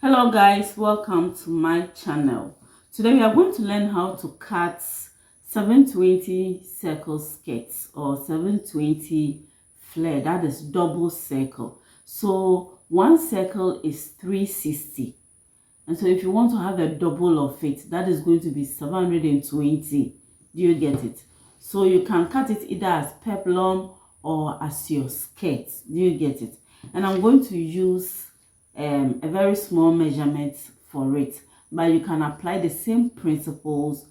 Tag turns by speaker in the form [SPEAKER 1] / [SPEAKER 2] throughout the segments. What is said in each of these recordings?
[SPEAKER 1] Hello guys, welcome to my channel. Today we are going to learn how to cut 720 circle skirts or 720 flare, that is double circle. So one circle is 360, and so if you want to have a double of it, that is going to be 720. Do you get it? So you can cut it either as peplum or as your skirt. Do you get it? And I'm going to use a very small measurement for it, but you can apply the same principles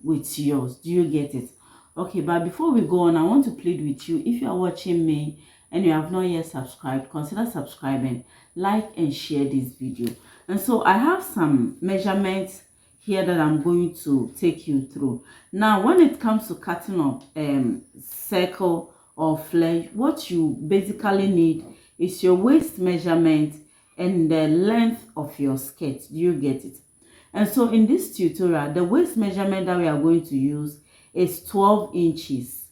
[SPEAKER 1] with yours. Do you get it? Okay, but before we go on, I want to plead with you. If you are watching me and you have not yet subscribed, consider subscribing, like and share this video. And so I have some measurements here that I'm going to take you through. Now when it comes to cutting of circle or flare, what you basically need is your waist measurement and the length of your skirt. Do you get it? And so in this tutorial, the waist measurement that we are going to use is 12 inches.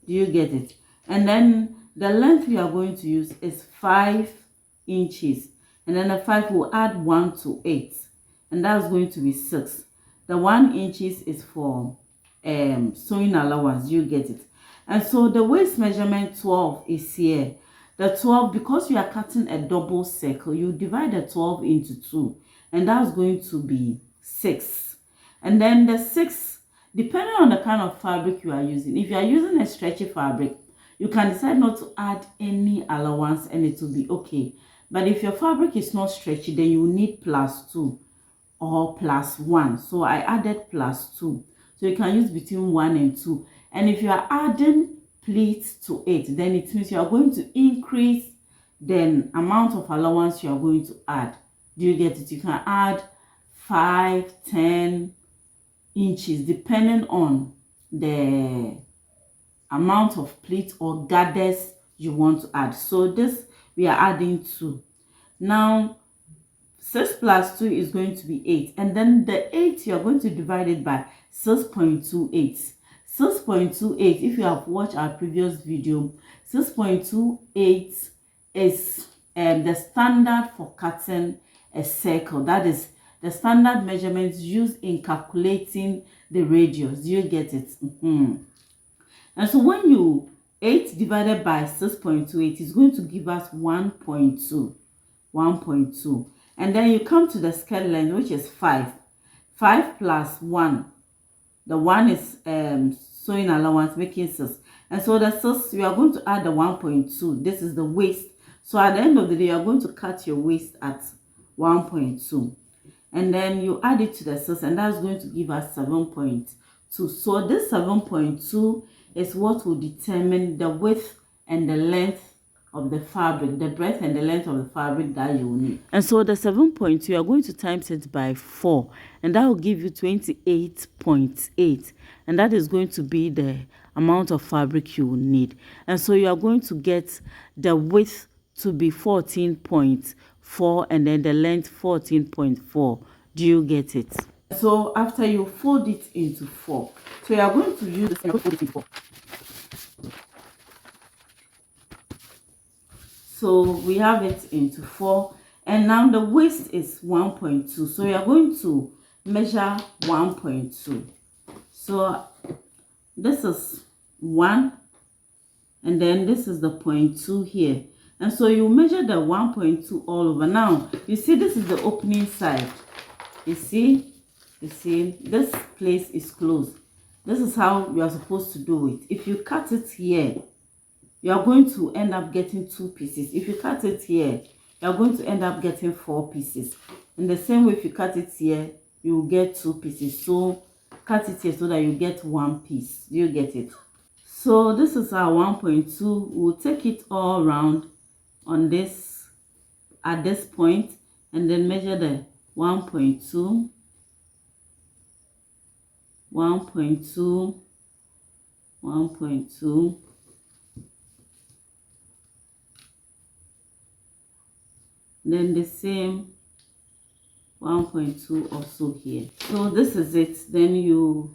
[SPEAKER 1] Do you get it? And then the length we are going to use is 5 inches. And then the 5 will add 1 to 8. And that's going to be 6. The 1 inches is for sewing allowance. You get it? And so the waist measurement 12 is here. The 12, because you are cutting a double circle, you divide the 12 into 2, and that's going to be 6. And then the 6, depending on the kind of fabric you are using, if you are using a stretchy fabric, you can decide not to add any allowance and it will be okay. But if your fabric is not stretchy, then you need +2 or +1. So I added +2. So you can use between 1 and 2. And if you are adding pleats to 8, then it means you are going to increase the amount of allowance you are going to add. Do you get it? You can add 5, 10 inches depending on the amount of pleats or gathers you want to add. So this we are adding 2. Now 6 plus 2 is going to be 8, and then the 8 you are going to divide it by 6.28. 6.28, if you have watched our previous video, 6.28 is the standard for cutting a circle. That is the standard measurements used in calculating the radius. Do you get it? And so when you 8 divided by 6.28 is going to give us 1.2. 1.2. And then you come to the skirt length, which is 5. 5 plus 1. The 1 is sewing allowance, making 6. And so the 6, we are going to add the 1.2. This is the waist. So at the end of the day, you are going to cut your waist at 1.2. And then you add it to the 6, and that's going to give us 7.2. So this 7.2 is what will determine the width and the length of the fabric, the breadth and the length of the fabric that you need. And so the 7.2, you are going to times it by 4, and that will give you 28.8, and that is going to be the amount of fabric you will need. And so you are going to get the width to be 14.4 and then the length 14.4. Do you get it? So after you fold it into 4, so you are going to use the fold it into 4. So we have it into 4, and now the waist is 1.2. So we are going to measure 1.2. So this is 1, and then this is the 0.2 here. And so you measure the 1.2 all over. Now you see this is the opening side. You see this place is closed. This is how you are supposed to do it. If you cut it here, you are going to end up getting 2 pieces. If you cut it here, you are going to end up getting 4 pieces. In the same way, if you cut it here, you will get 2 pieces. So cut it here so that you get 1 piece. Do you get it? So this is our 1.2. We'll take it all around on this, at this point, and then measure the 1.2, 1.2, 1.2. Then the same 1.2 also here. So this is it. Then you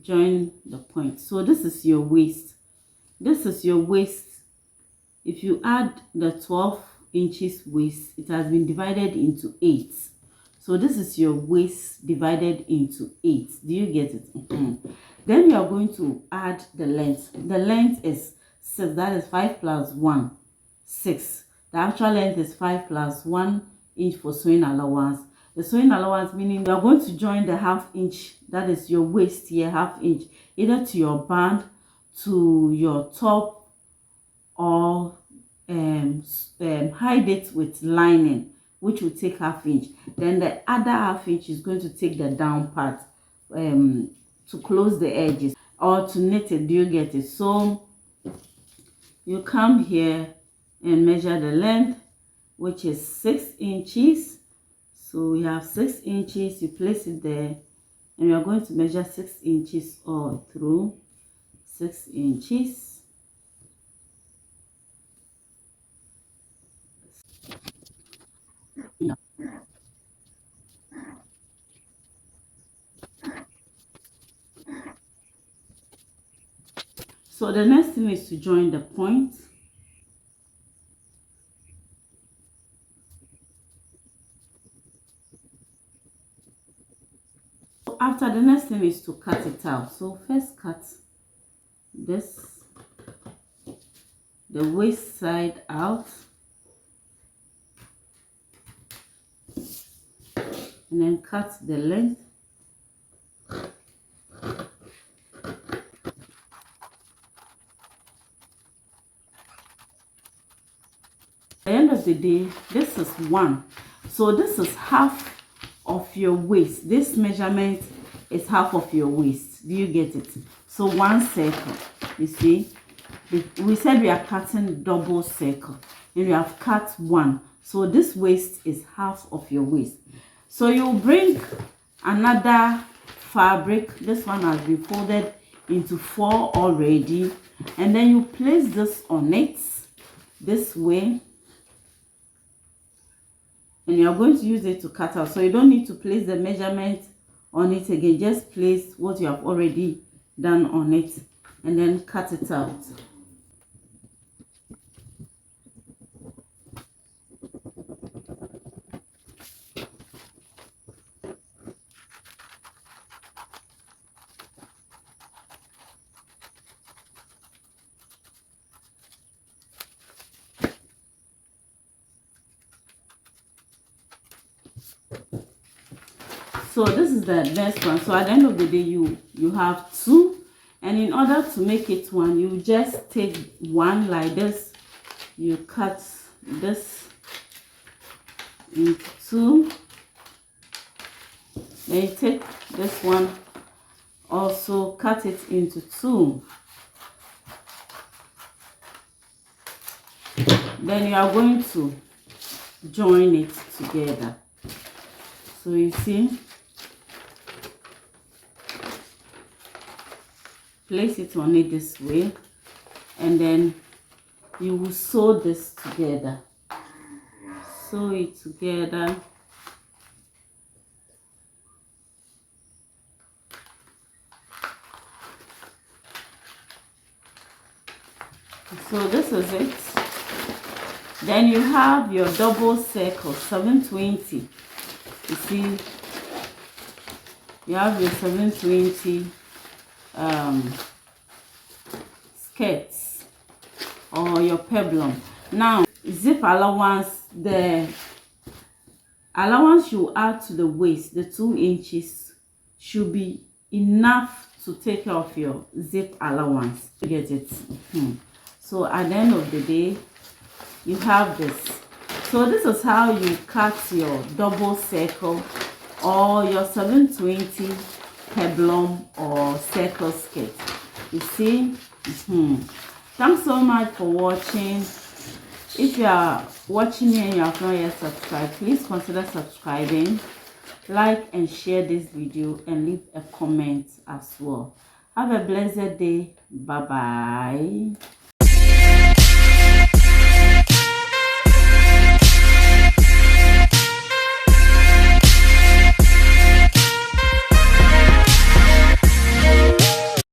[SPEAKER 1] join the point. So this is your waist. This is your waist. If you add the 12 inches waist. It has been divided into 8. So this is your waist divided into 8. Do you get it? Then you are going to add the length. The length is 6. That is 5 plus 1, 6. The actual length is 5 plus 1 inch for sewing allowance. The sewing allowance meaning you are going to join the 1/2 inch, that is your waist here, 1/2 inch, either to your band, to your top, or hide it with lining, which will take 1/2 inch. Then the other 1/2 inch is going to take the down part to close the edges or to knit it. Do you get it? So you come here and measure the length, which is 6 inches. So we have 6 inches. You place it there, and we are going to measure 6 inches all through. 6 inches. So the next thing is to join the point. After, the next thing is to cut it out. So first cut this, the waist side out, and then cut the length. At the end of the day, this is 1. So this is 1/2 of your waist. This measurement is 1/2 of your waist. Do you get it? So 1 circle. You see, we said we are cutting double circle, and we have cut 1. So this waist is 1/2 of your waist. So you bring another fabric. This one has been folded into 4 already, and then you place this on it this way, and you are going to use it to cut out. So you don't need to place the measurement on it again. Just place what you have already done on it, and then cut it out. So this is the next one. So at the end of the day, you have 2, and in order to make it 1, you just take 1 like this. You cut this into 2. Then you take this one, also cut it into 2. Then you are going to join it together. So you see, place it on it this way, and then you will sew this together. Sew it together. So this is it. Then you have your double circle, 720. You see, you have your 720 skirts or your peplum. Now zip allowance, the allowance you add to the waist, the 2 inches, should be enough to take care of your zip allowance. You get it? So at the end of the day, you have this. So this is how you cut your double circle or your 720 peplum or circle skirt. You see? Thanks so much for watching. If you are watching me and you have not yet subscribed, please consider subscribing, like and share this video, and leave a comment as well. Have a blessed day. Bye bye.